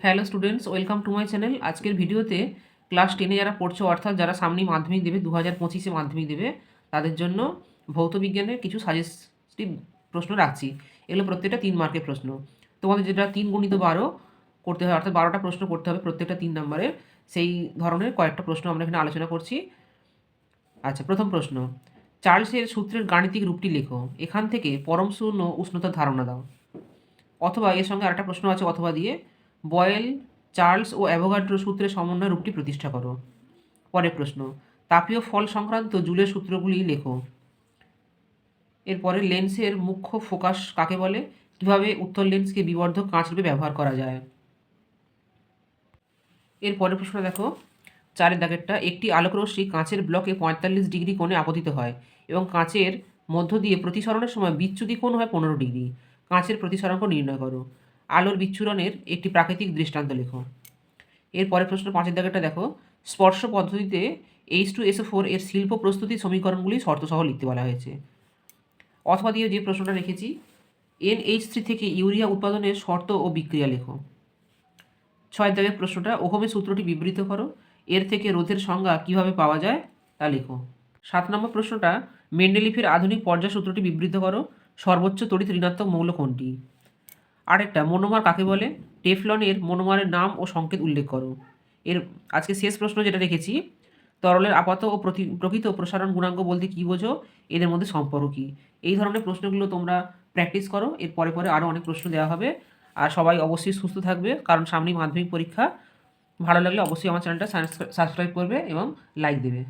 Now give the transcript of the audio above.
Hello students, welcome to my channel. আজকের ভিডিওতে class 10-এ যারা পড়ছো, অর্থাৎ যারা সামনেই মাধ্যমিক দেবে, 2025-এ মাধ্যমিক দেবে, তাদের জন্য ভৌত বিজ্ঞানের কিছু সাজেস্টিভ প্রশ্ন রাখছি। এগুলো প্রত্যেকটা 3 মার্কের প্রশ্ন। তোমাদের যেটা 3 গুণিত 12 করতে হয়, অর্থাৎ 12টা প্রশ্ন করতে হবে প্রত্যেকটা 3 নম্বরের, সেই ধরনের কয়েকটা প্রশ্ন আমরা এখানে আলোচনা করছি। আচ্ছা, প্রথম প্রশ্ন, চার্লসের সূত্রের গাণিতিক রূপটি লেখো। এখান থেকে পরম শূন্য উষ্ণতার ধারণা দাও। অথবা এর সঙ্গে আরেকটা প্রশ্ন আছে অথবা দিয়ে, বয়েল, চার্লস ও অ্যাভোগাড্রো সূত্রের সমন্বয় রূপটি প্রতিষ্ঠা করো। পরের প্রশ্ন, তাপীয় ফল সংক্রান্ত জুলের সূত্রগুলি লেখো। এরপরে লেন্সের মুখ্য ফোকাস কাকে বলে? কীভাবে উত্তল লেন্সকে বিবর্ধক কাঁচ রূপে ব্যবহার করা যায়। এর পরের প্রশ্ন দেখো, 4-এর দাগেরটা, একটি আলোকরশ্মি কাঁচের ব্লকে 45 ডিগ্রি কোণে আপতিত হয় এবং কাঁচের মধ্য দিয়ে প্রতিসরণের সময় বিচ্যুতি কোণ হয় 15 ডিগ্রি। কাঁচের প্রতিসরাঙ্ক নির্ণয় করো। আলোর বিচ্ছুরণের একটি প্রাকৃতিক দৃষ্টান্ত লেখো। এর পরের প্রশ্ন 5-এর দাগেরটা দেখো, স্পর্শ পদ্ধতিতে H2SO4 এর শিল্প প্রস্তুতি সমীকরণগুলি শর্তসহ লিখতে বলা হয়েছে। অথবা দিয়ে যে প্রশ্নটা রেখেছি, NH3 থেকে ইউরিয়া উৎপাদনের শর্ত ও বিক্রিয়া লেখো। 6-এর দাগের প্রশ্নটা, ওহমের সূত্রটি বিবৃত করো। এর থেকে রোধের সংজ্ঞা কিভাবে পাওয়া যায় তা লেখো। 7 নম্বর প্রশ্নটা, মেন্ডেলিফের আধুনিক পর্যায় সূত্রটি বিবৃত করো। সর্বোচ্চ তড়িৎ ঋণাত্মক মৌল কোনটি? আরেকটা, মনোমার কাকে বলে? টেফলনের মনোমারের নাম ও সংকেত উল্লেখ করো। এর আজকে শেষ প্রশ্ন যেটা রেখেছি, তরলের আপাত ও প্রকৃত প্রসারণ গুণাঙ্ক বলতে কী বোঝো? এদের মধ্যে সম্পর্ক কী? এই ধরনের প্রশ্নগুলো তোমরা প্র্যাকটিস করো। এর পরে পরে আরও অনেক প্রশ্ন দেওয়া হবে। আর সবাই অবশ্যই সুস্থ থাকবে, কারণ সামনেই মাধ্যমিক পরীক্ষা। ভালো লাগলে অবশ্যই আমার চ্যানেলটা সাবস্ক্রাইব করবে এবং লাইক দেবে।